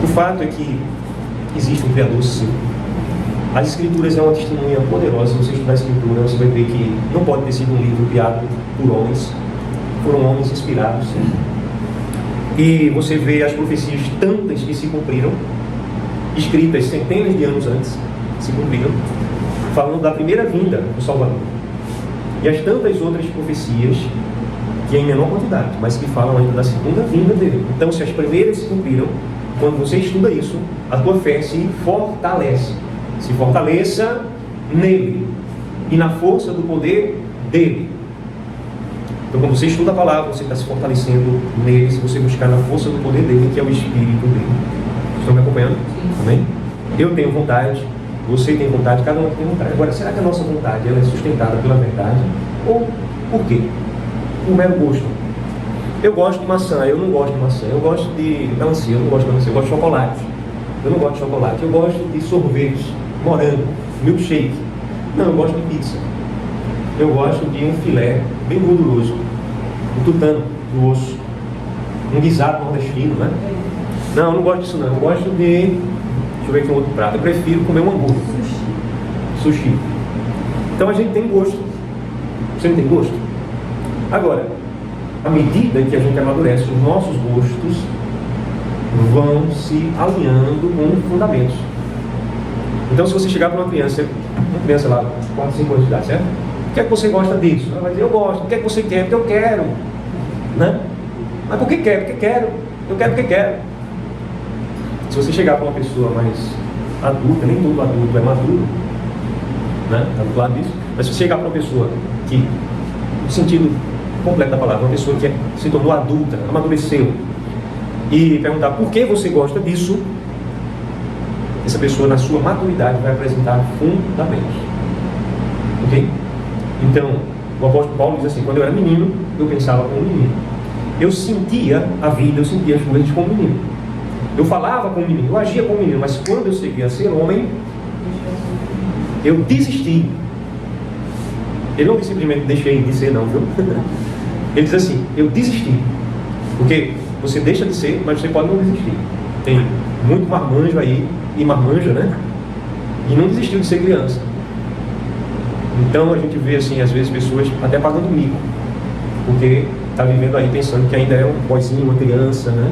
O fato é que existe um Criador, sim. As Escrituras é uma testemunha poderosa. Se você estudar a Escritura, você vai ver que não pode ter sido um livro criado por homens. Foram homens inspirados, sim. E você vê as profecias tantas que se cumpriram, escritas centenas de anos antes, se cumpriram, falando da primeira vinda do Salvador. E as tantas outras profecias, que em menor quantidade, mas que falam ainda da segunda vinda dele. Então, se as primeiras se cumpriram, quando você estuda isso, a tua fé se fortalece. Se fortaleça nele e na força do poder dele. Então, quando você estuda a palavra, você está se fortalecendo nele, se você buscar na força do poder dele, que é o Espírito dele. Estão me acompanhando? Amém? Eu tenho vontade, você tem vontade, cada um tem vontade. Agora, será que a nossa vontade ela é sustentada pela verdade? Ou por quê? Por mero gosto. Eu gosto de maçã, eu não gosto de maçã. Eu gosto de melancia, eu não gosto de melancia. Eu gosto de chocolate, eu não gosto de chocolate. Eu gosto de sorvete, morango, milkshake. Não, eu gosto de pizza. Eu gosto de um filé bem gorduroso, um tutano do osso, um guisado nordestino, né? Não, eu não gosto disso não. Eu gosto de... Deixa eu ver aqui um outro prato. Eu prefiro comer um hambúrguer. Sushi. Então a gente tem gosto. Você não tem gosto? Agora, à medida que a gente amadurece, os nossos gostos vão se alinhando com fundamentos. Então, se você chegar para uma criança lá, 4, 5 anos de idade, certo? O que é que você gosta disso? Ela vai dizer, eu gosto. O que é que você quer? Porque eu quero. Né? Mas por que quer? Porque quero. Eu quero porque quero. Se você chegar para uma pessoa mais adulta, nem todo adulto é maduro, né? Está do lado disso. Mas se você chegar para uma pessoa que, no sentido completo da palavra, uma pessoa que se tornou adulta, amadureceu, e perguntar por que você gosta disso, essa pessoa, na sua maturidade, vai apresentar fundamentos. Ok? Então, o apóstolo Paulo diz assim: quando eu era menino, eu pensava como menino. Eu sentia a vida, eu sentia as coisas como menino. Eu falava como menino, eu agia como menino, mas quando eu cheguei a ser homem, eu desisti. Ele não simplesmente deixei de ser, não, viu? Ele diz assim: eu desisti. Porque você deixa de ser, mas você pode não desistir. Tem muito marmanjo aí, e marmanja, né? E não desistiu de ser criança. Então a gente vê assim, às vezes, pessoas até pagando mico, porque está vivendo aí pensando que ainda é um boizinho, uma criança, né?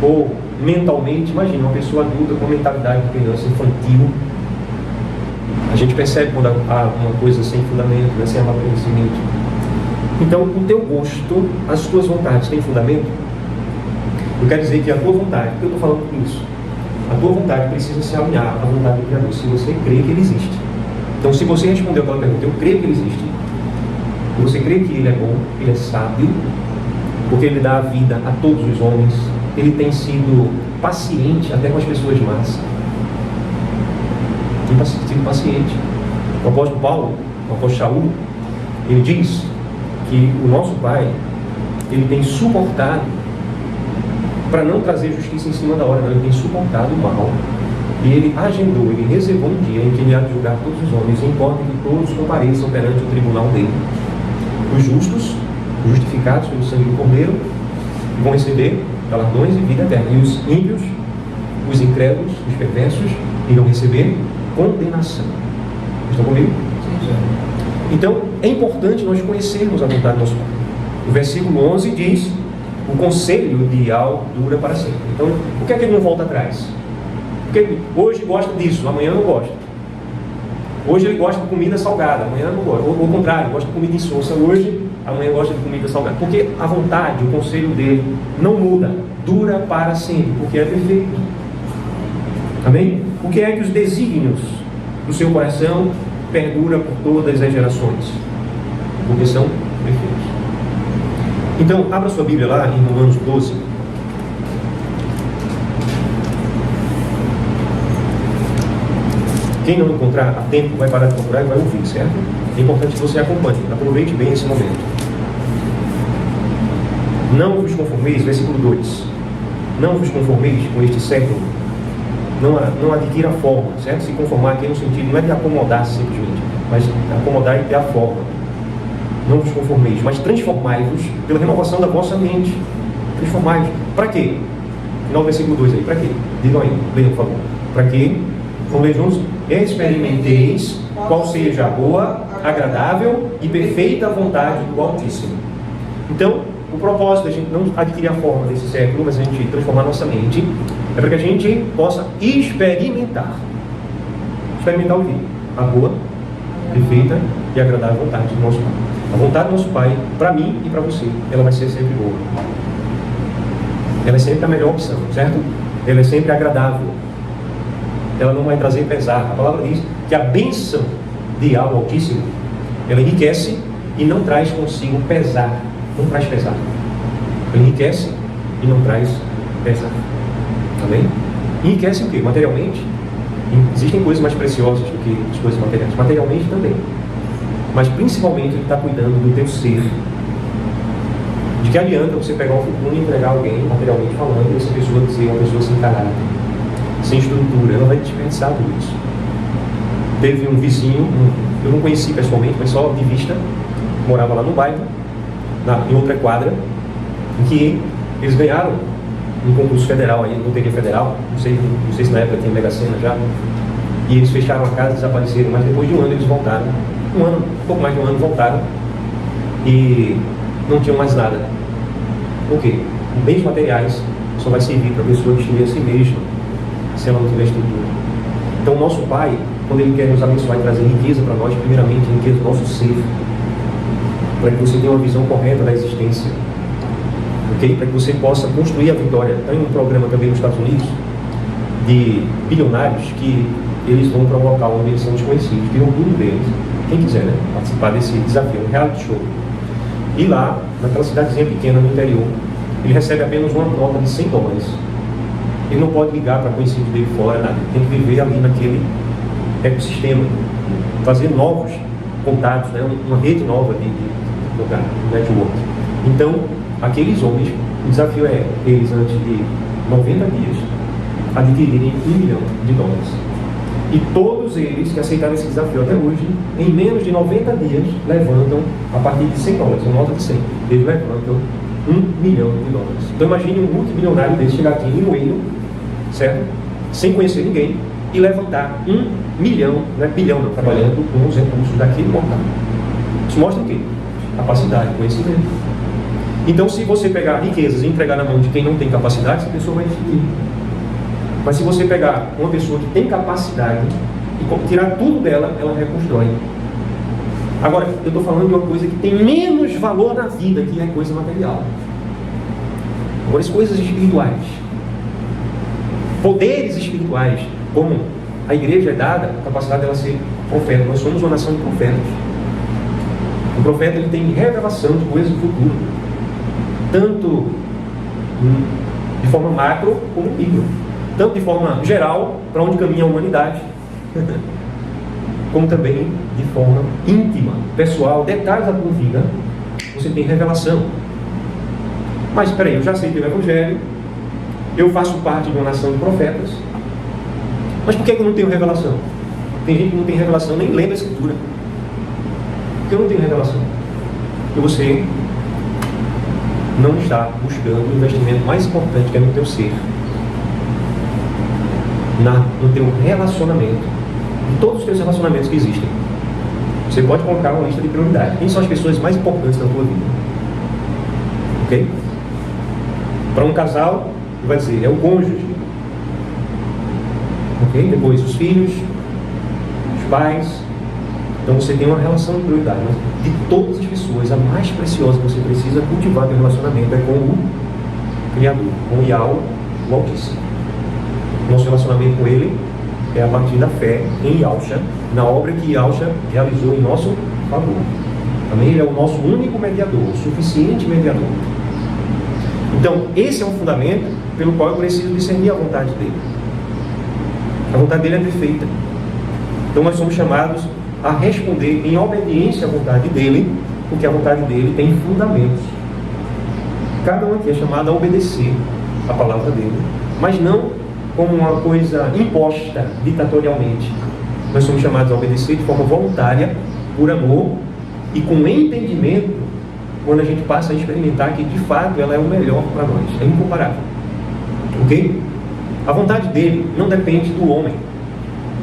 Ou mentalmente, imagina, uma pessoa adulta com mentalidade de criança, infantil. A gente percebe quando há uma coisa sem fundamento, né? Sem amadurecimento. Então, o teu gosto, as tuas vontades têm fundamento? Eu quero dizer que a tua vontade, por que eu estou falando tudo isso? A tua vontade precisa se alinhar à vontade do Criador, se você crê que Ele existe. Então, se você respondeu aquela pergunta, eu creio que Ele existe, e você crê que Ele é bom, Ele é sábio, porque Ele dá a vida a todos os homens, Ele tem sido paciente até com as pessoas más. Tem sido paciente. O apóstolo Paulo, o apóstolo Shaul, ele diz que o nosso Pai, Ele tem suportado, para não trazer justiça em cima da hora, não, Ele tem suportado o mal, e Ele agendou, Ele reservou um dia em que Ele há de julgar todos os homens, importa que todos compareçam perante o tribunal dele. Os justos, justificados pelo sangue do Cordeiro, vão receber galardões e vida eterna, e os ímpios, os incrédulos, os perversos, irão receber condenação. Estão comigo? Então, é importante nós conhecermos a vontade do nosso Pai. O versículo 11 diz: o conselho de Ial dura para sempre. Então, por que é que ele não volta atrás? Porque ele hoje gosta disso, amanhã não gosta. Hoje ele gosta de comida salgada, amanhã não gosta. Ou ao contrário, gosta de comida insossa hoje, amanhã gosta de comida salgada. Porque a vontade, o conselho dele não muda, dura para sempre, porque é perfeito. Amém? O que é que os desígnios do seu coração perdura por todas as gerações? Porque são perfeitos. Então, abra sua Bíblia lá em Romanos 12. Quem não encontrar a tempo vai parar de procurar e vai ouvir, certo? É importante que você acompanhe. Aproveite bem esse momento. Não vos conformeis, versículo 2. Não vos conformeis com este século. Não adquira forma, certo? Se conformar aqui no sentido, não é de acomodar simplesmente, mas acomodar e ter a forma. Não vos conformeis, mas transformai-vos pela renovação da vossa mente. Transformai-vos. Para quê? Final do versículo 2 aí, para quê? Digam aí, leiam, por favor. Para quê? Vamos ler juntos? Experimenteis qual seja a boa, agradável e perfeita vontade do Altíssimo. Então, o propósito da gente não adquirir a forma desse século, mas a gente transformar nossa mente, é para que a gente possa experimentar. Experimentar o quê? A boa, perfeita e agradável vontade do nosso Pai. A vontade do nosso Pai, para mim e para você, ela vai ser sempre boa. Ela é sempre a melhor opção, certo? Ela é sempre agradável. Ela não vai trazer pesar. A palavra diz que a bênção de algo Altíssimo, ela enriquece e não traz consigo pesar. Não traz pesar. Ela enriquece e não traz pesar. Amém? Enriquece o quê? Materialmente? Existem coisas mais preciosas do que as coisas materiais. Materialmente também. Mas principalmente ele está cuidando do teu ser. De que adianta você pegar um futuro e entregar alguém, materialmente falando, e essa pessoa dizer uma pessoa sem caráter, sem estrutura, ela vai desperdiçar tudo isso. Teve um vizinho, eu não conheci pessoalmente, mas só de vista, morava lá no bairro, em outra quadra, em que eles ganharam um concurso federal aí, loteria federal, não sei se na época tinha Mega Sena já, e eles fecharam a casa, desapareceram, mas depois de um ano eles voltaram, um pouco mais de um ano voltaram, e não tinham mais nada. O quê? Bens materiais só vai servir para a pessoa destruir a si mesma, se ela não tiver estrutura. Então o nosso Pai, quando Ele quer nos abençoar e trazer riqueza para nós, primeiramente riqueza do nosso ser, para que você tenha uma visão correta da existência, ok? Para que você possa construir a vitória. Tem um programa também nos Estados Unidos de bilionários que eles vão para um local onde eles são desconhecidos, tiram tudo deles. Quem quiser, né, participar desse desafio, um reality show. E lá, naquela cidadezinha pequena no interior, ele recebe apenas uma nota de $100. Ele não pode ligar para conhecidos dele fora, nada. Ele tem que viver ali naquele ecossistema, fazer novos contatos, né? Uma rede nova de network. Então, aqueles homens, o desafio é eles, antes de 90 dias, adquirirem $1 milhão. E todos eles que aceitaram esse desafio até hoje, em menos de 90 dias, levantam, a partir de $100, uma nota de 100, eles levantam $1 milhão. Então imagine um multimilionário desse chegar aqui em Moinho, certo? Sem conhecer ninguém, e levantar $1 milhão, não é bilhão não, trabalhando com os recursos daquele mortal. Isso mostra o quê? Capacidade, conhecimento. Então, se você pegar riquezas e entregar na mão de quem não tem capacidade, essa pessoa vai definir. Mas se você pegar uma pessoa que tem capacidade e tirar tudo dela, ela reconstrói. Agora, eu estou falando de uma coisa que tem menos valor na vida, que é coisa material. Agora, as coisas espirituais, poderes espirituais, como a igreja é dada, a capacidade dela ser profeta. Nós somos uma nação de profetas. O profeta, ele tem revelação de coisas do futuro, tanto de forma macro como micro, tanto de forma geral, para onde caminha a humanidade, como também de forma íntima, pessoal, detalhes da tua vida, você tem revelação. Mas espera aí, eu já aceitei o Evangelho, eu faço parte de uma nação de profetas, mas por que eu não tenho revelação? Tem gente que não tem revelação, nem lê a Escritura. Por que eu não tenho revelação? Porque você não está buscando o investimento mais importante, que é no teu ser, no teu relacionamento, em todos os teus relacionamentos que existem. Você pode colocar uma lista de prioridades. Quem são as pessoas mais importantes da tua vida? Ok? Para um casal, vai dizer, é o cônjuge. Ok? Depois os filhos, os pais. Então você tem uma relação de prioridade. Mas de todas as pessoas, a mais preciosa que você precisa cultivar teu relacionamento é com o Criador, com o Yahweh, o Altíssimo. Nosso relacionamento com Ele é a partir da fé em Yahshua, na obra que Yahshua realizou em nosso favor. Também Ele é o nosso único mediador, o suficiente mediador. Então, esse é um fundamento pelo qual eu preciso discernir a vontade dEle. A vontade dEle é perfeita. Então, nós somos chamados a responder em obediência à vontade dEle, porque a vontade dEle tem fundamentos. Cada um aqui é chamado a obedecer a palavra dEle, mas não como uma coisa imposta ditatorialmente. Nós somos chamados a obedecer de forma voluntária, por amor e com entendimento, quando a gente passa a experimentar que de fato ela é o melhor para nós, é incomparável. Ok? A vontade dele não depende do homem.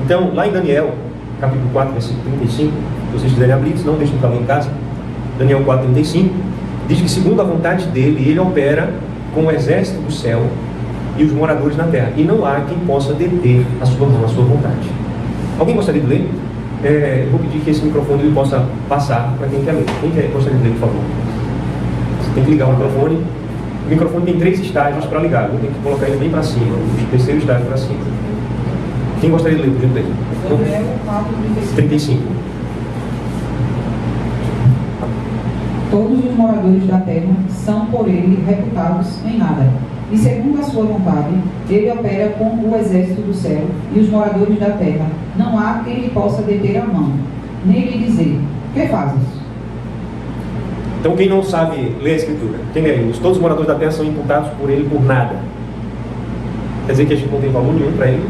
Então, lá em Daniel, capítulo 4, versículo 35, se vocês quiserem abrir, senão deixem para ler em casa. Daniel 4, 35, diz que segundo a vontade dele, ele opera com o exército do céu e os moradores na terra. E não há quem possa deter a sua mão, a sua vontade. Alguém gostaria de ler? Eu vou pedir que esse microfone ele possa passar para quem quer ler. Quem gostaria de ler, por favor? Você tem que ligar o microfone. O microfone tem 3 estágios para ligar. Eu tenho que colocar ele bem para cima, o terceiro estágio para cima. Quem gostaria de ler, por gentileza? 35. Todos os moradores da terra são por ele reputados em nada. E segundo a sua vontade, ele opera com o exército do céu e os moradores da terra. Não há quem lhe possa deter a mão, nem lhe dizer: que fazes? Então, quem não sabe ler a Escritura, entende aí? Todos os moradores da terra são imputados por ele por nada. Quer dizer que a gente não tem valor nenhum para ele?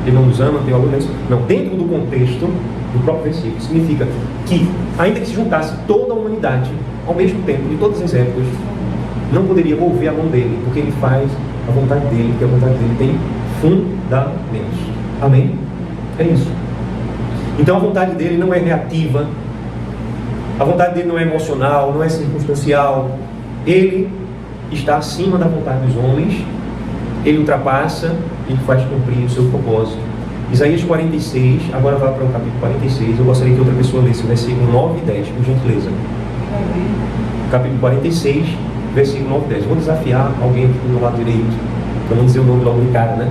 Ele não nos ama, não tem valor nenhum? Não, dentro do contexto do próprio versículo, significa que, ainda que se juntasse toda a humanidade, ao mesmo tempo, de todas as épocas, não poderia mover a mão dele, porque ele faz a vontade dele, porque a vontade dele tem fundamentos. Amém? É isso. Então a vontade dele não é reativa, a vontade dele não é emocional, não é circunstancial. Ele está acima da vontade dos homens, ele ultrapassa e faz cumprir o seu propósito. Isaías 46, agora vai para o capítulo 46, eu gostaria que outra pessoa lesse o versículo 9 e 10, por gentileza. Capítulo 46, versículo 9 e 10. Vou desafiar alguém aqui do meu lado direito, para não dizer o nome logo de cara, né?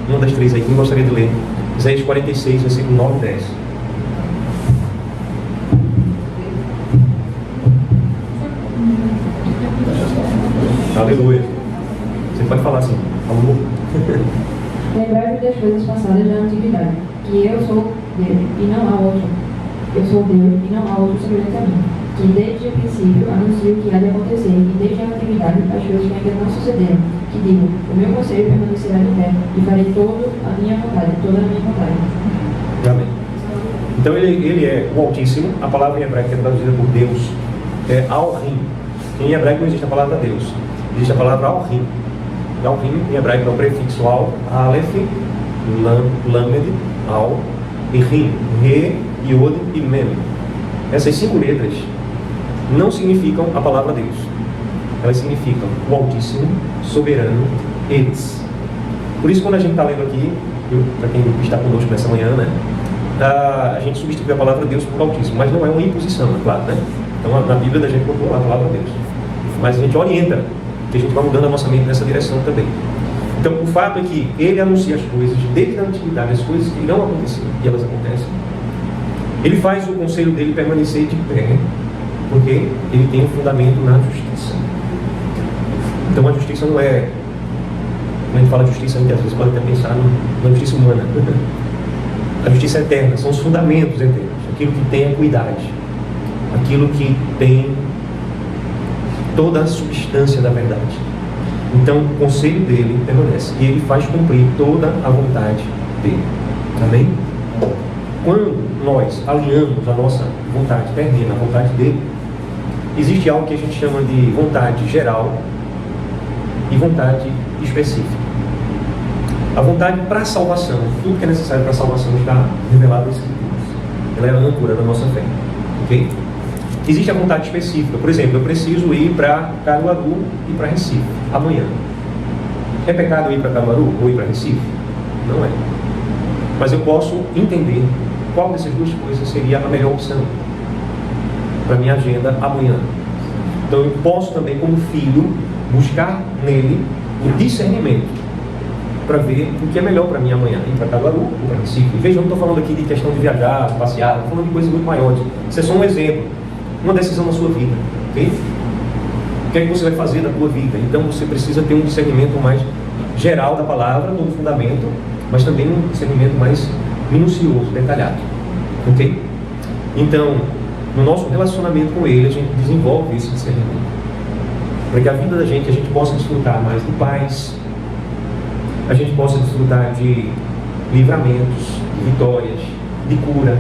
Uma das 3 aí, quem gostaria de ler? Isaías 46, versículo 9 e 10. Aleluia. Você pode falar assim, amor. Lembrai-vos das coisas passadas da antiguidade, que eu sou Deus e não há outro. Eu sou Deus e não há outro semelhante a mim, que desde o princípio anuncio o que há de acontecer, e desde a antiguidade as coisas que ainda não sucederam, que digo: o meu conselho permanecerá de pé, e farei toda a minha vontade. Amém. Então ele é o Altíssimo. A palavra em hebraico que é traduzida por Deus é Al-Rim. Em hebraico não existe a palavra Deus, existe a palavra Al-Rim. Al-Rim em hebraico é o prefixo Al, Aleph, Lamed, Al e Rim, Re, Yod e Mem. Essas 5 letras não significam a palavra Deus, elas significam o Altíssimo, Soberano, Eles. Por isso, quando a gente está lendo aqui, para quem está conosco nessa manhã, né, a gente substitui a palavra Deus por Altíssimo, mas não é uma imposição, é claro, né? Então na Bíblia a gente botou a palavra Deus, mas a gente orienta, que a gente vai mudando a nossa mente nessa direção também. Então o fato é que ele anuncia as coisas desde a antiguidade, as coisas que irão acontecer, e elas acontecem. Ele faz o conselho dele permanecer de pé, porque ele tem um fundamento na justiça. Então a justiça não é, quando a gente fala de justiça, a gente às vezes pode até pensar na justiça humana. A justiça é eterna, são os fundamentos eternos, aquilo que tem equidade, aquilo que tem toda a substância da verdade. Então o conselho dele permanece e ele faz cumprir toda a vontade dele. Amém? Quando nós alinhamos a nossa vontade terrena, a vontade dele, existe algo que a gente chama de vontade geral e vontade específica. A vontade para a salvação, tudo que é necessário para a salvação está revelado nas Escrituras. Ela é a âncora da nossa fé. Ok? Existe a vontade específica. Por exemplo, eu preciso ir para Caruaru e para Recife amanhã. É pecado ir para Caruaru ou ir para Recife? Não é. Mas eu posso entender qual dessas duas coisas seria a melhor opção para minha agenda amanhã. Então eu posso também, como filho, buscar nele o discernimento para ver o que é melhor para mim amanhã, ir para Caruaru ou para Recife. Veja, eu não estou falando aqui de questão de viajar, de passear, estou falando de coisas muito maiores. Isso é só um exemplo, uma decisão na sua vida, ok? O que é que você vai fazer na sua vida? Então você precisa ter um discernimento mais geral da palavra, todo fundamento, mas também um discernimento mais minucioso, detalhado, ok? Então, no nosso relacionamento com ele, a gente desenvolve esse discernimento, para que a vida da gente, a gente possa desfrutar mais de paz, a gente possa desfrutar de livramentos, de vitórias, de cura,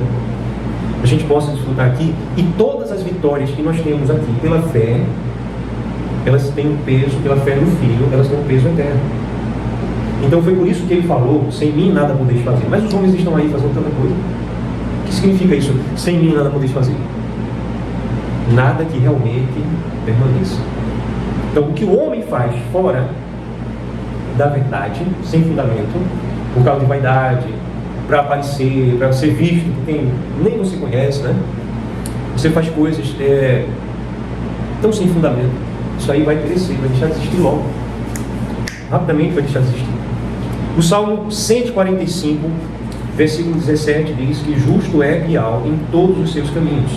a gente possa desfrutar aqui, e todas as vitórias que nós temos aqui pela fé, elas têm um peso, pela fé no Filho, elas têm um peso eterno. Então foi por isso que ele falou, sem mim nada podeis fazer. Mas os homens estão aí fazendo tanta coisa. O que significa isso? Sem mim nada podeis fazer. Nada que realmente permaneça. Então o que o homem faz fora da verdade, sem fundamento, por causa de vaidade, para aparecer, para ser visto por quem nem você conhece, né? Você faz coisas tão sem fundamento. Isso aí vai perecer, vai deixar de existir logo. Rapidamente vai deixar de existir. O Salmo 145, versículo 17 diz que justo é Bial em todos os seus caminhos.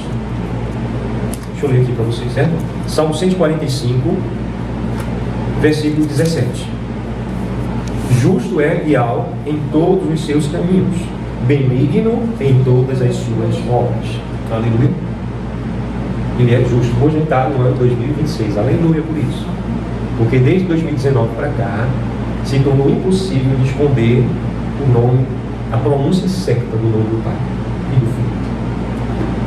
Deixa eu ler aqui para vocês, certo? Salmo 145, versículo 17. Justo é Bial em todos os seus caminhos, benigno em todas as suas obras. Aleluia. Ele é justo. Hoje a gente está no ano 2026. Aleluia por isso. Porque desde 2019 para cá, se tornou impossível de esconder o nome, a pronúncia certa do nome do Pai e do Filho.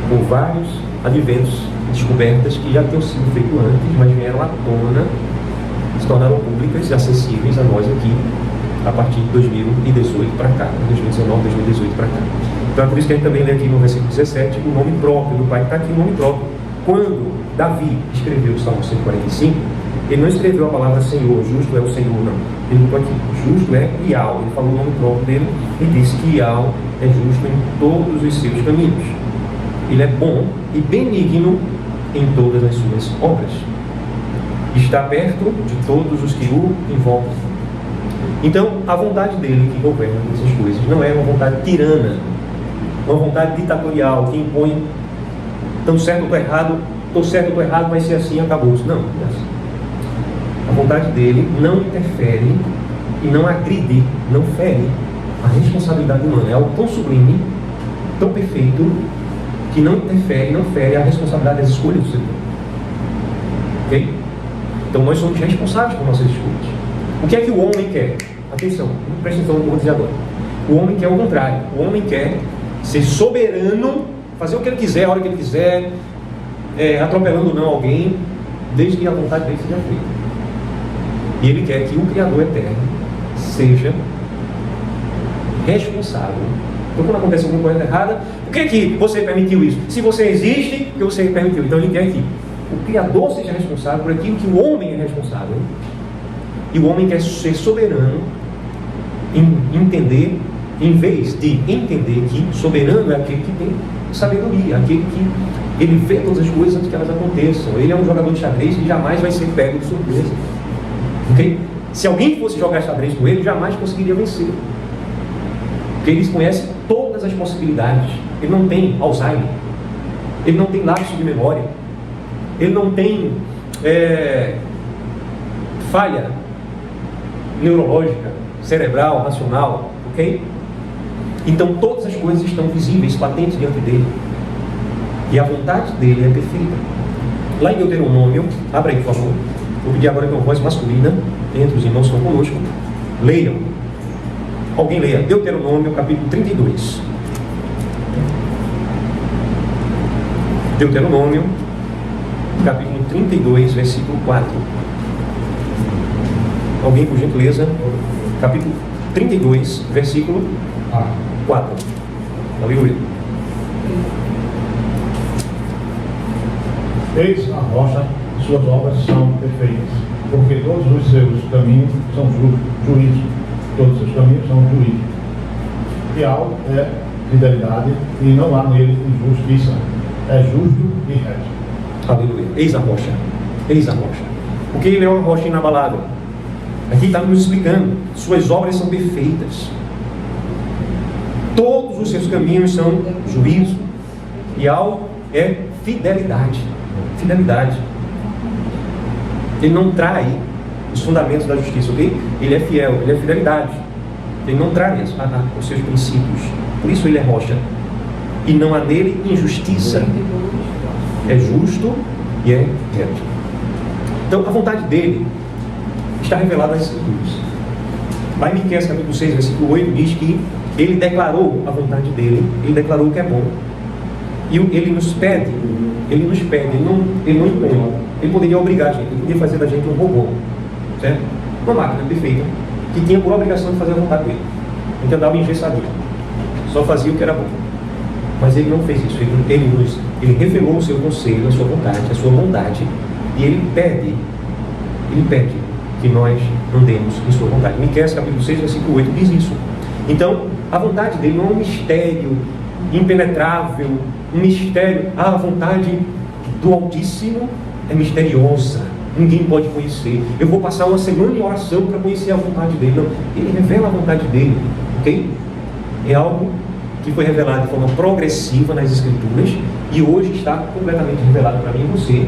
Por vários adventos e descobertas que já tinham sido feitos antes, mas vieram à tona, se tornaram públicas e acessíveis a nós aqui, a partir de 2018 para cá, 2019, 2018 para cá. Então é por isso que a gente também lê aqui no versículo 17 o nome próprio do Pai, está aqui o nome próprio. Quando Davi escreveu o Salmo 145, ele não escreveu a palavra Senhor, justo é o Senhor, não. Ele botou aqui, justo é Ial. Ele falou o nome próprio dele e disse que Ial é justo em todos os seus caminhos. Ele é bom e benigno em todas as suas obras. Está perto de todos os que o invocam. Então, a vontade dele que governa essas coisas não é uma vontade tirana, uma vontade ditatorial que impõe tão certo ou errado, estou certo ou estou errado, vai ser assim, acabou-se. Não, não é assim. A vontade dele não interfere e não agride, não fere a responsabilidade humana. É algo tão sublime, tão perfeito, que não interfere, não fere a responsabilidade das escolhas do ser humano. Ok? Então nós somos responsáveis por nossas escolhas. O que é que o homem quer? Atenção, presta atenção no que eu vou dizer agora. O homem quer o contrário. O homem quer ser soberano, fazer o que ele quiser, a hora que ele quiser, atropelando ou não alguém, desde que a vontade dele seja feita. E ele quer que o Criador eterno seja responsável. Então quando acontece alguma coisa errada, por que você permitiu isso? Se você existe, porque você permitiu. Então ele quer que o Criador seja responsável por aquilo que o homem é responsável. E o homem quer ser soberano em entender, em vez de entender que soberano é aquele que tem sabedoria, aquele que ele vê todas as coisas antes que elas aconteçam. Ele é um jogador de xadrez que jamais vai ser pego de surpresa. Okay? Se alguém fosse jogar xadrez com ele, jamais conseguiria vencer. Porque ele conhece todas as possibilidades. Ele não tem Alzheimer. Ele não tem lapso de memória. Ele não tem falha neurológica, cerebral, racional. Ok? Então todas as coisas estão visíveis, patentes diante dele. E a vontade dele é perfeita. Lá em Deuteronômio, abra aí por favor. Vou pedir agora que uma voz masculina, entre os irmãos que estão conosco, leiam. Alguém leia Deuteronômio capítulo 32. Deuteronômio capítulo 32, versículo 4. Alguém, por gentileza? Capítulo 32, versículo 4. Aleluia. Eis a rocha, suas obras são perfeitas, porque todos os seus caminhos são juízo. Todos os seus caminhos são juízo. Fiel é fidelidade e não há nele injustiça. É justo e reto. Aleluia. Eis a rocha. Eis a rocha. Porque ele é uma rocha inabalável. Aqui está nos explicando. Suas obras são perfeitas. Todos os seus caminhos são juízo. E algo é fidelidade. Fidelidade. Ele não trai os fundamentos da justiça, ok? Ele é fiel, ele é fidelidade. Ele não trai os seus princípios. Por isso ele é rocha. E não há nele injustiça. É justo e é reto. Então a vontade dele está revelada nas Escrituras. Lá em Miqueias capítulo 6, versículo 8, diz que ele declarou a vontade dele, ele declarou o que é bom. E ele nos pede, ele não impõe. Ele poderia obrigar a gente, ele poderia fazer da gente um robô, certo? Uma máquina perfeita, que tinha por obrigação de fazer a vontade dele. A gente andava engessadinho, só fazia o que era bom. Mas ele não fez isso, ele revelou o seu conselho, a sua vontade, e ele pede que nós andemos em sua vontade. Miqueias capítulo 6, versículo 8 diz isso. Então, a vontade dele não é um mistério impenetrável, um mistério. A vontade do Altíssimo é misteriosa, ninguém pode conhecer. Eu vou passar uma semana em oração para conhecer a vontade dele. Não, ele revela a vontade dele, ok? É algo que foi revelado de forma progressiva nas Escrituras e hoje está completamente revelado para mim e você.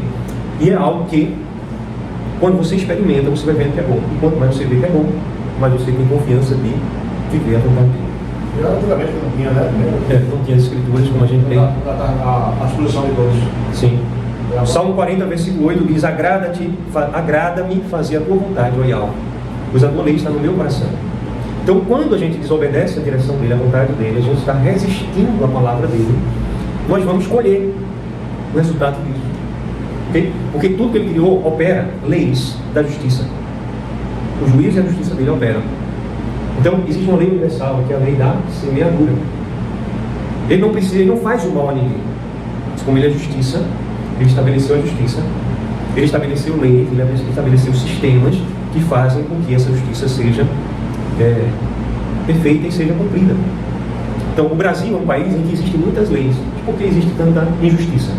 E é algo que, quando você experimenta, você vai vendo que é bom. E quanto mais você vê que é bom, mais você tem confiança de viver a vontade dele. Antigamente não tinha, né? Não tinha as Escrituras como a gente tem. A exposição de todos. Sim. O Salmo 40, versículo 8 diz: agrada-me fazer a tua vontade, ó Yahweh, pois a tua lei está no meu coração. Então, quando a gente desobedece a direção dele, a vontade dele, a gente está resistindo à palavra dele, nós vamos colher o resultado disso. Okay? Porque tudo que ele criou opera leis da justiça. O juízo e a justiça dele operam. Então, existe uma lei universal, que é a lei da semeadura. Ele não faz o mal a ninguém. Mas como ele é justiça, ele estabeleceu a justiça, ele estabeleceu leis, ele estabeleceu sistemas que fazem com que essa justiça seja perfeita e seja cumprida. Então, o Brasil é um país em que existem muitas leis. Por que existe tanta injustiça?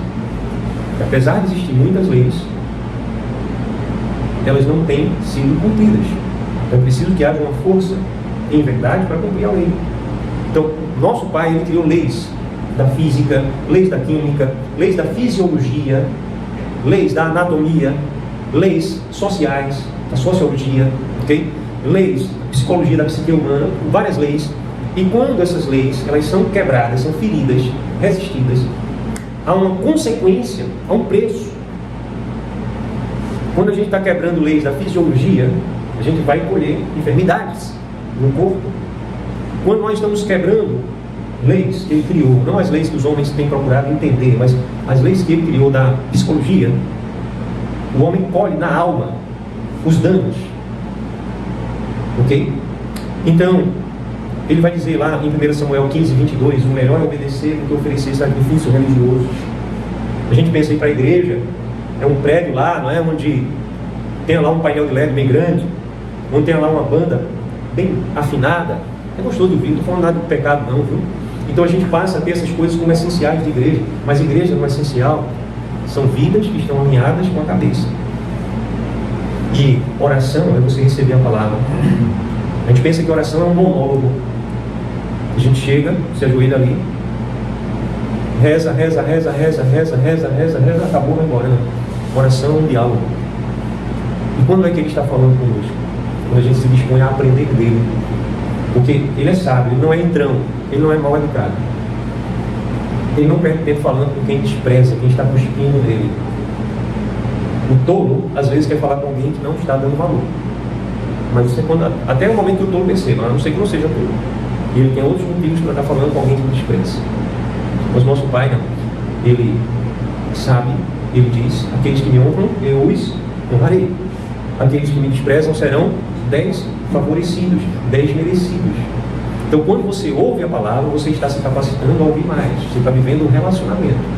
Porque, apesar de existir muitas leis, elas não têm sido cumpridas. Então, é preciso que haja uma força em verdade para cumprir a lei. Então, nosso pai, ele criou leis da física, leis da química, leis da fisiologia, leis da anatomia, leis sociais, da sociologia, ok? Leis da psicologia, da psique humana, várias leis. E quando essas leis elas são quebradas, são feridas, resistidas, há uma consequência, há um preço. Quando a gente está quebrando leis da fisiologia, a gente vai colher enfermidades no corpo. Quando nós estamos quebrando leis que ele criou, não as leis que os homens têm procurado entender, mas as leis que ele criou da psicologia, o homem colhe na alma os danos. Ok? Então, ele vai dizer lá em 1 Samuel 15, 22, o melhor é obedecer do que oferecer sacrifícios religiosos. A gente pensa em ir para a igreja, é um prédio lá, não é? Onde tem lá um painel de LED bem grande, onde tem lá uma banda bem afinada. É gostoso de ouvir, não estou falando nada de pecado não, viu? Então a gente passa a ter essas coisas como essenciais de igreja, mas igreja não é essencial, são vidas que estão alinhadas com a cabeça. E oração é você receber a palavra. A gente pensa que oração é um monólogo. A gente chega, se ajoelha ali, reza, acabou, vai embora. Não. Oração é um diálogo. E quando é que ele está falando conosco? Quando a gente se dispõe a aprender dele. Porque ele é sábio, ele não é entrão, ele não é mal educado. Ele não perde tempo falando com quem despreza, quem está cuspindo nele. O tolo, às vezes, quer falar com alguém que não está dando valor. Mas você, até o momento que o tolo perceba, a não ser que não seja tolo. E ele tem outros motivos para estar falando com alguém que despreza. Mas nosso Pai, não. Ele sabe, ele diz: aqueles que me honram, eu os honrarei. Aqueles que me desprezam serão 10 favorecidos, 10 merecidos. Então, quando você ouve a palavra, você está se capacitando a ouvir mais. Você está vivendo um relacionamento.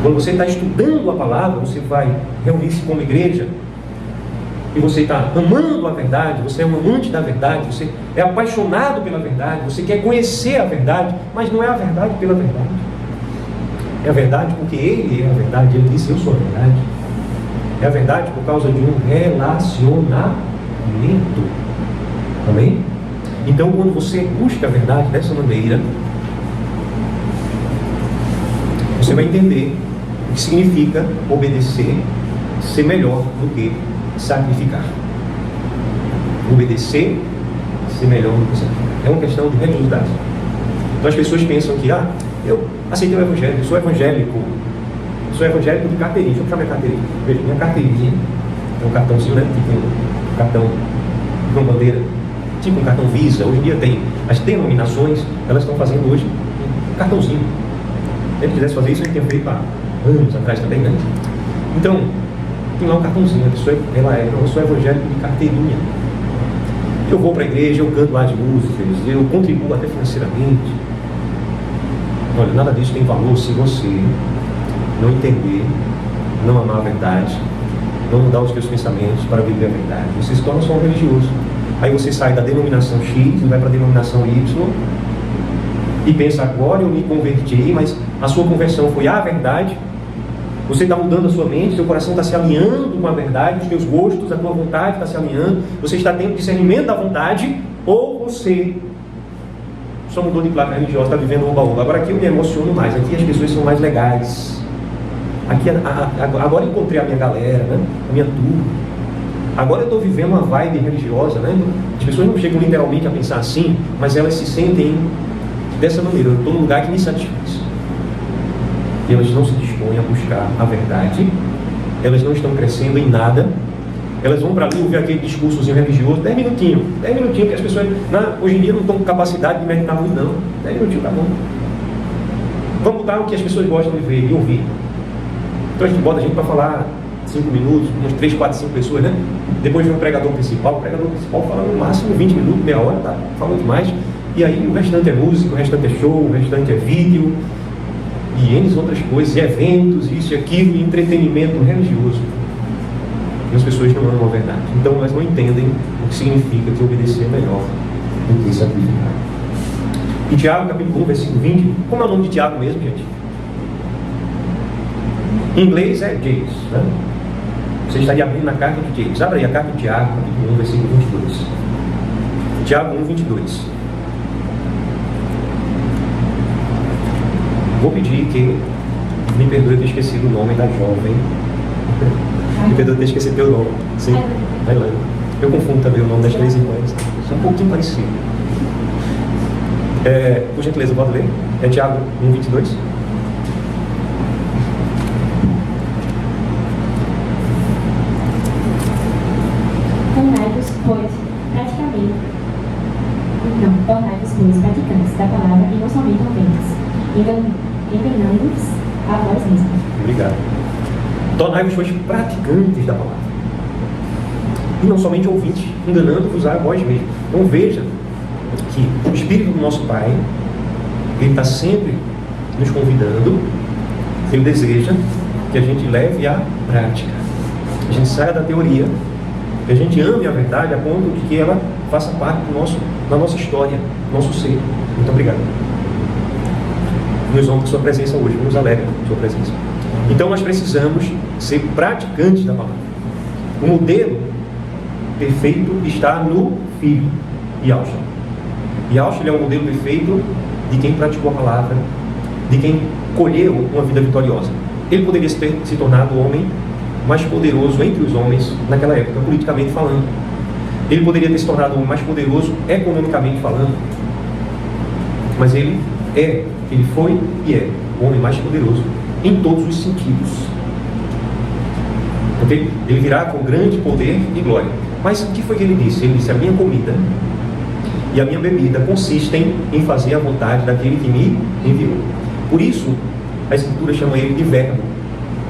Quando você está estudando a palavra, você vai reunir-se como igreja e você está amando a verdade, você é um amante da verdade, você é apaixonado pela verdade, você quer conhecer a verdade, mas não é a verdade pela verdade. É a verdade porque Ele é a verdade, Ele disse: eu sou a verdade. É a verdade por causa de um relacionamento. Amém? Então, quando você busca a verdade dessa maneira, você vai entender o que significa obedecer, ser melhor do que sacrificar. Obedecer, ser melhor do que sacrificar. É uma questão de religiosidade. Então as pessoas pensam que, eu aceitei o evangelho, sou evangélico de carteirinha. Deixa eu puxar minha carteirinha. Veja, minha carteirinha é um cartãozinho, né? Tipo um cartão com bandeira, tipo um cartão Visa. Hoje em dia tem as denominações, elas estão fazendo hoje um cartãozinho. Se ele quisesse fazer isso, ele tinha feito há anos atrás também, né? Então, tem lá um cartãozinho, a pessoa, eu sou evangélico de carteirinha. Eu vou para a igreja, eu canto lá as músicas, eu contribuo até financeiramente. Olha, nada disso tem valor se você não entender, não amar a verdade, não mudar os seus pensamentos para viver a verdade. Você se torna só um religioso. Aí você sai da denominação X e vai para a denominação Y e pensa, agora eu me converti, mas a sua conversão foi à verdade. Você está mudando a sua mente, seu coração está se alinhando com a verdade, os teus gostos, a tua vontade está se alinhando, você está tendo discernimento da vontade, ou você só mudou de placa religiosa, está vivendo um baú. Agora aqui eu me emociono mais, aqui as pessoas são mais legais. Aqui, agora eu encontrei a minha galera, né? A minha turma. Agora eu estou vivendo uma vibe religiosa, né? As pessoas não chegam literalmente a pensar assim, mas elas se sentem dessa maneira. Eu estou num lugar que me satisfaz. E elas não se dispõem a buscar a verdade, elas não estão crescendo em nada, elas vão para ali ouvir aquele discursozinho religioso, 10 minutinhos, que as pessoas hoje em dia não estão com capacidade de meditar muito não, 10 minutinhos tá bom. Vamos botar o que as pessoas gostam de ver e ouvir. Então a gente bota a gente para falar 5 minutos, umas 3, 4, 5 pessoas, né? Depois vem o pregador principal fala no máximo 20 minutos, meia hora, tá? Fala demais. E aí o restante é música, o restante é show, o restante é vídeo, e N outras coisas, e eventos, isso e aquilo, e entretenimento religioso. E as pessoas não amam a verdade. Então elas não entendem o que significa que obedecer é melhor do que sacrificar. E Tiago, capítulo 1, versículo 20, como é o nome de Tiago mesmo, gente? Em inglês é James, né? Você estaria abrindo na carta de James. Abra aí a carta de Tiago, capítulo 1, versículo 22. Tiago 1, 22. Vou pedir que me perdoe ter esquecido o nome da jovem. Me perdoe ter esquecido teu nome. Sim, Ailane. Eu confundo também o nome das 3 irmãs. São um pouquinho parecidos. Por gentileza, pode ler? É Tiago 1, 22. Tornai-vos, pois, praticantes da palavra e não somente ouvintes, enganando-vos a vós mesmos. Obrigado. Tornai-vos, pois, praticantes da palavra e não somente ouvintes, enganando-vos a vós mesmos. Então veja que o Espírito do nosso Pai, Ele está sempre nos convidando, Ele deseja que a gente leve à prática, a gente saia da teoria, que a gente ame a verdade a ponto de que ela faça parte da nossa história, do nosso ser. Muito obrigado. Nos honra com sua presença hoje, nos alegra com sua presença. Então nós precisamos ser praticantes da palavra. O modelo perfeito está no Filho, Yahshua. Yahshua é o modelo perfeito de quem praticou a palavra, de quem colheu uma vida vitoriosa. Ele poderia ter se tornado o homem mais poderoso entre os homens naquela época, politicamente falando. Ele poderia ter se tornado o homem mais poderoso economicamente falando. Mas ele foi e é o homem mais poderoso em todos os sentidos. Okay? Ele virá com grande poder e glória. Mas o que foi que ele disse? Ele disse: a minha comida e a minha bebida consistem em fazer a vontade daquele que me enviou. Por isso, a Escritura chama ele de verbo.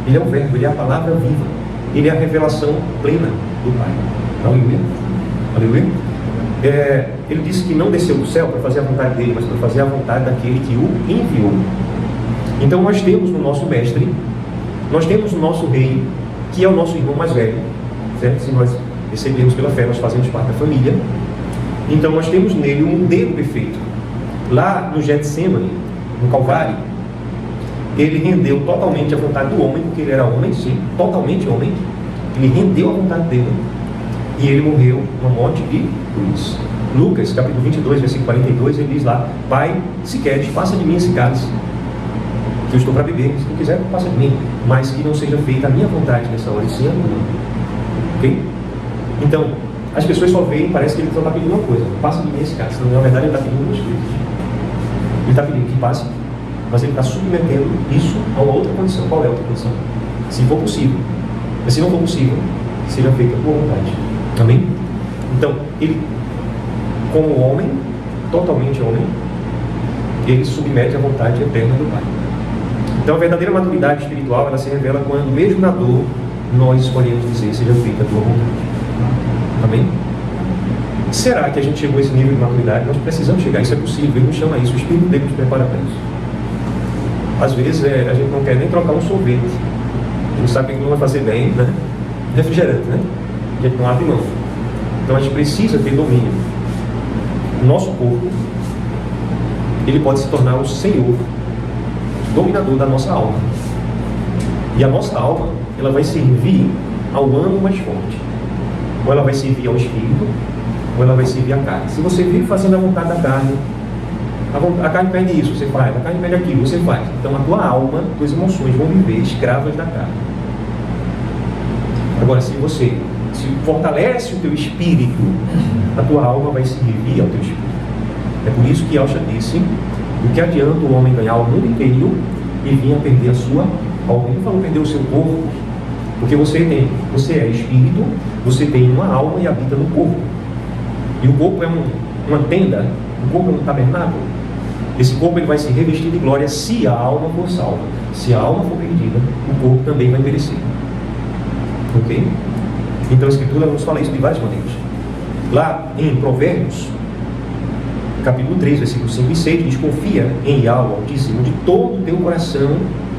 Ele é o verbo, ele é a palavra viva. Ele é a revelação plena do Pai. Aleluia. Aleluia. Ele disse que não desceu do céu para fazer a vontade dele, mas para fazer a vontade daquele que o enviou. Então nós temos no nosso mestre, nós temos o nosso rei, que é o nosso irmão mais velho, certo? Se nós recebemos pela fé, nós fazemos parte da família. Então nós temos nele um modelo perfeito. Lá no Getsemane, no Calvário, ele rendeu totalmente a vontade do homem, porque ele era homem, sim, totalmente homem. Ele rendeu a vontade dele e ele morreu uma morte de cruz. Lucas, capítulo 22, versículo 42, ele diz lá: Pai, se queres, passa de mim esse cálice, que eu estou para beber. Se tu quiser, passa de mim, mas que não seja feita a minha vontade nessa hora, e sim a tua. Ok? Então, as pessoas só veem, parece que ele só está pedindo uma coisa: passa de mim esse cálice. Na verdade, ele está pedindo duas coisas. Ele está pedindo que passe, mas ele está submetendo isso a uma outra condição. Qual é a outra condição? Se for possível. Mas se não for possível, seja feita a tua vontade. Amém? Então, ele, como homem, totalmente homem, ele submete à vontade eterna do Pai. Então, a verdadeira maturidade espiritual, ela se revela quando, mesmo na dor, nós escolhemos dizer: seja feita a tua vontade. Amém? Será que a gente chegou a esse nível de maturidade? Nós precisamos chegar, isso é possível, Ele nos chama a isso, o Espírito dele nos prepara para isso. Às vezes a gente não quer nem trocar um sorvete, a gente sabe que não vai fazer bem, né? Refrigerante, né? A gente não abre mão. Então a gente precisa ter domínio. O nosso corpo, ele pode se tornar o Senhor, dominador da nossa alma. E a nossa alma, ela vai servir ao ânimo mais forte. Ou ela vai servir ao Espírito, ou ela vai servir à carne. Se você vive fazendo a vontade da carne, a carne pede isso, você faz. A carne pede aquilo, você faz. Então a tua alma, tuas emoções vão viver escravas da carne. Agora, se você fortalece o teu espírito, a tua alma vai servir ao teu espírito. É por isso que Yahshua disse: do que adianta o homem ganhar o mundo inteiro e vir a perder a sua alma? Ele não falou perder o seu corpo, porque você é espírito, você tem uma alma e habita no corpo. E o corpo é uma tenda, o corpo é um tabernáculo. Esse corpo ele vai se revestir de glória se a alma for salva. Se a alma for perdida, o corpo também vai perecer. Ok? Então a Escritura nos fala isso de várias maneiras. Lá em Provérbios, capítulo 3, versículos 5 e 6, diz: confia em Yahweh Altíssimo de todo o teu coração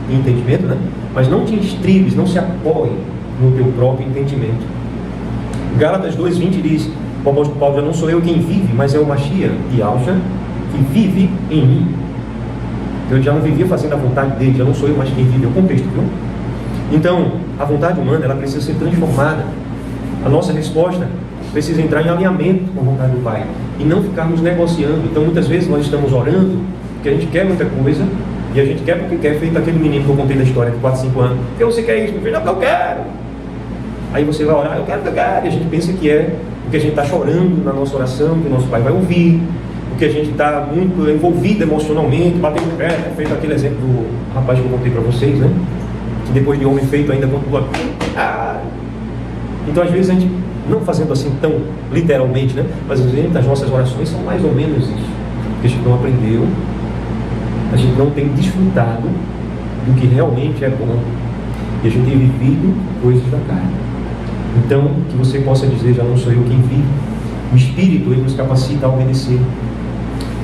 e entendimento, né? Mas não te estribes, não se apoie no teu próprio entendimento. Gálatas 2,20 diz: o apóstolo Paulo: já não sou eu quem vive, mas é o Mashiach, Yahshua, que vive em mim. Eu já não vivia fazendo a vontade dele, já não sou eu mais quem vive. É o contexto, viu? Então, a vontade humana, ela precisa ser transformada. A nossa resposta precisa entrar em alinhamento com a vontade do Pai e não ficarmos negociando. Então, muitas vezes nós estamos orando porque a gente quer muita coisa e a gente quer porque quer, feito aquele menino que eu contei da história de 4, 5 anos. Porque você quer isso? Meu filho, não, porque eu quero. Aí você vai orar: eu quero, e a gente pensa que é porque a gente está chorando na nossa oração, que o nosso Pai vai ouvir, porque a gente está muito envolvido emocionalmente, batendo pé, feito aquele exemplo do rapaz que eu contei para vocês, né? Que depois de homem feito ainda continua. Então às vezes a gente, não fazendo assim tão literalmente, né? Mas às vezes as nossas orações são mais ou menos isso. Porque a gente não aprendeu, a gente não tem desfrutado do que realmente é bom, e a gente tem vivido coisas da carne. Então, que você possa dizer: já não sou eu quem vive. O Espírito, ele nos capacita a obedecer.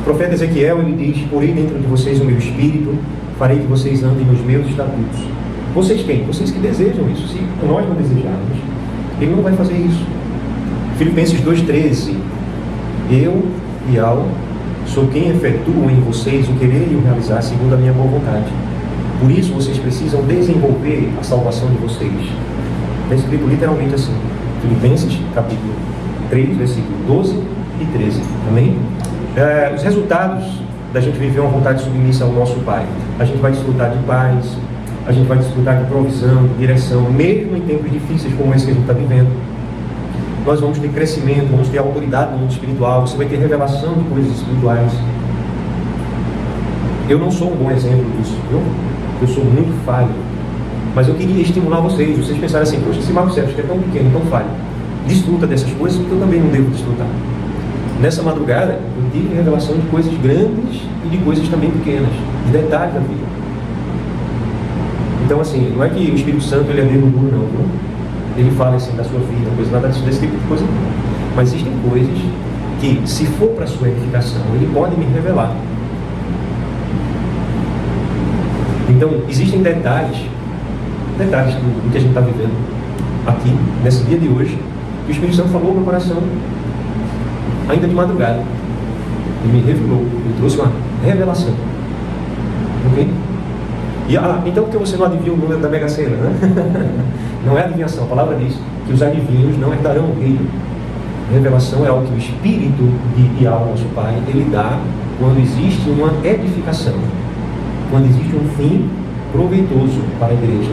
O profeta Ezequiel, ele diz: porei dentro de vocês o meu Espírito, farei que vocês andem nos meus estatutos. Vocês quem? Vocês que desejam isso. Se nós não desejarmos, ele não vai fazer isso. Filipenses 2,13: eu, Yahweh, sou quem efetua em vocês o querer e o realizar segundo a minha boa vontade. Por isso vocês precisam desenvolver a salvação de vocês. Está escrito literalmente assim, Filipenses capítulo 3, versículo 12 e 13. Amém? Os resultados da gente viver uma vontade submissa ao nosso Pai: a gente vai desfrutar de paz, a gente vai desfrutar de provisão, de direção, mesmo em tempos difíceis como esse que a gente está vivendo. Nós vamos ter crescimento, vamos ter autoridade no mundo espiritual, você vai ter revelação de coisas espirituais. Eu não sou um bom exemplo disso, viu? Eu sou muito falho. Mas eu queria estimular vocês pensarem assim: poxa, esse Marcos Sérgio que é tão pequeno, tão falho, desfruta dessas coisas, porque eu também não devo desfrutar. Nessa madrugada, eu tive revelação de coisas grandes e de coisas também pequenas, de detalhes da vida. Então, assim, não é que o Espírito Santo ele é dedo duro, não, viu? Ele fala assim da sua vida, coisa, nada desse tipo de coisa não. Mas existem coisas que, se for para a sua edificação, ele pode me revelar. Então, existem detalhes do que a gente está vivendo aqui, nesse dia de hoje, que o Espírito Santo falou no meu coração, ainda de madrugada. Ele me revelou, ele trouxe uma revelação. Ok? E, então por que você não adivinha o número da Mega Sena, né? Não é adivinhação, a palavra diz que os adivinhos não herdarão o reino. Revelação é algo que o Espírito de Yahweh, nosso Pai, ele dá quando existe uma edificação, quando existe um fim proveitoso para a igreja.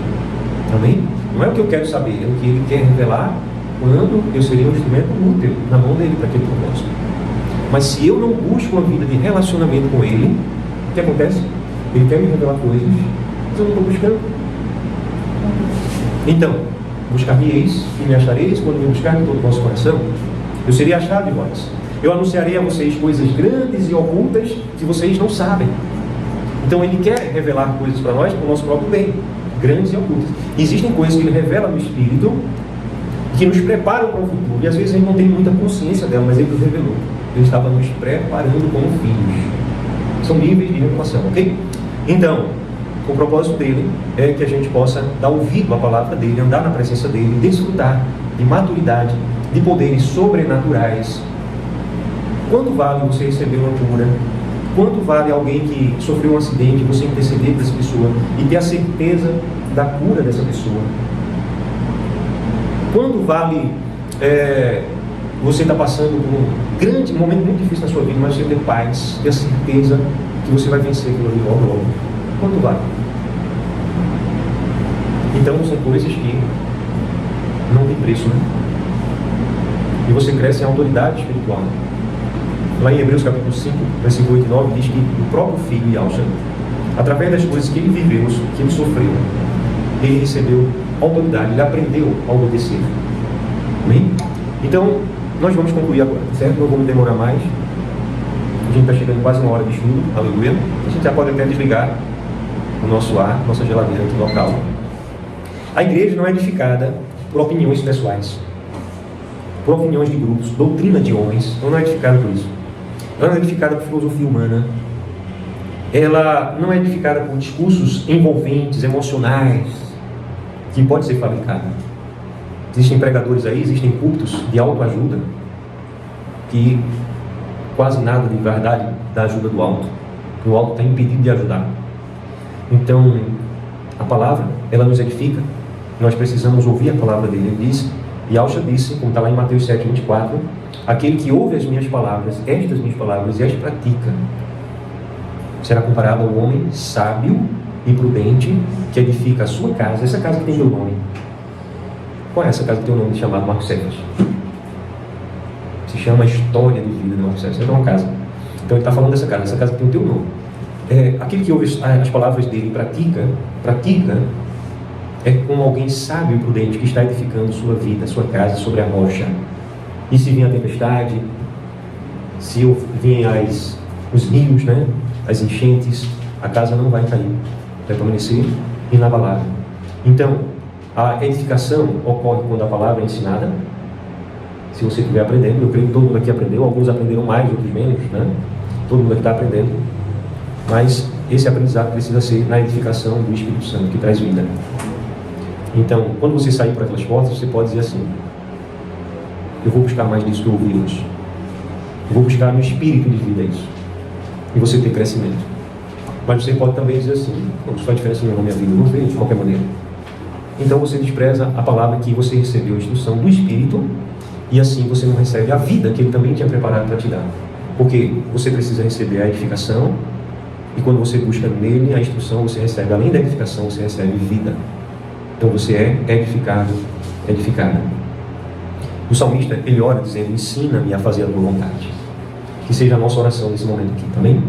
Amém? Não é o que eu quero saber, é o que ele quer revelar quando eu serei um instrumento útil na mão dele para aquele propósito. Mas se eu não busco uma vida de relacionamento com ele, o que acontece? Ele quer me revelar coisas, mas eu não estou buscando. Então, buscar-me-eis e me achareis quando me buscar de todo o vosso coração. Eu serei achado de vós. Eu anunciarei a vocês coisas grandes e ocultas que vocês não sabem. Então ele quer revelar coisas para nós para o nosso próprio bem, grandes e ocultas. Existem coisas que ele revela no Espírito, que que nos preparam para o futuro. E às vezes a gente não tem muita consciência dela, mas ele nos revelou. Ele estava nos preparando como filhos. São níveis de revelação, ok? Então, o propósito dele é que a gente possa dar ouvido à palavra dele, andar na presença dele, desfrutar de maturidade, de poderes sobrenaturais. Quanto vale você receber uma cura? Quanto vale alguém que sofreu um acidente, você interceder por essa pessoa e ter a certeza da cura dessa pessoa? Quanto vale você estar passando por um grande momento muito difícil na sua vida, mas você ter paz, ter a certeza que você vai vencer aquilo ali logo? Quanto vale? Então são coisas que não tem preço, né? E você cresce em autoridade espiritual. Lá em Hebreus capítulo 5, versículo 8 e 9, diz que o próprio filho Yahshua, através das coisas que ele viveu, que ele sofreu, ele recebeu autoridade, ele aprendeu a obedecer. Amém? Então, nós vamos concluir agora, certo? Não vamos demorar mais. A gente está chegando quase uma hora de estudo, aleluia. A gente já pode até desligar o nosso ar, nossa geladeira aqui local. A igreja não é edificada por opiniões pessoais, por opiniões de grupos, doutrina de homens. Ela não é edificada por isso. Ela não é edificada por filosofia humana. Ela não é edificada por discursos envolventes, emocionais, que pode ser fabricada. Existem pregadores aí, existem cultos de autoajuda, que quase nada de verdade da ajuda do alto. O alto está impedido de ajudar. Então, a palavra, ela nos edifica. Nós precisamos ouvir a palavra dele. Ele diz, e Yahshua disse, como está lá em Mateus 7, 24, aquele que ouve as minhas palavras, estas minhas palavras, e as pratica, será comparado ao homem sábio e prudente, que edifica a sua casa, essa casa que tem meu nome. Qual é essa casa que tem o nome chamado Marcos 7? Se chama História de Vida de Marcos 7. Então é uma casa. Então ele está falando dessa casa que tem o teu nome. Aquele que ouve as palavras dele e pratica, é como alguém sábio e prudente que está edificando sua vida, sua casa sobre a rocha. E se vier a tempestade, se vierem os rios, né, as enchentes, a casa não vai cair, vai permanecer inabalável. Então, a edificação ocorre quando a palavra é ensinada. Se você estiver aprendendo, eu creio que todo mundo aqui aprendeu, alguns aprenderam mais, outros menos, né? Todo mundo aqui está aprendendo. Mas esse aprendizado precisa ser na edificação do Espírito Santo, que traz vida. Então, quando você sair por aquelas portas, você pode dizer assim: eu vou buscar mais disso que eu ouvi hoje. Eu vou buscar no espírito de vida isso. E você ter crescimento. Mas você pode também dizer assim: isso faz diferença na minha vida, eu não vejo de qualquer maneira. Então você despreza a palavra que você recebeu, a instrução do Espírito, e assim você não recebe a vida que Ele também tinha preparado para te dar. Porque você precisa receber a edificação, e quando você busca nele a instrução, você recebe, além da edificação, você recebe vida. Então você é edificado, edificada. O salmista, ele ora dizendo: ensina-me a fazer a tua vontade. Que seja a nossa oração nesse momento aqui, também?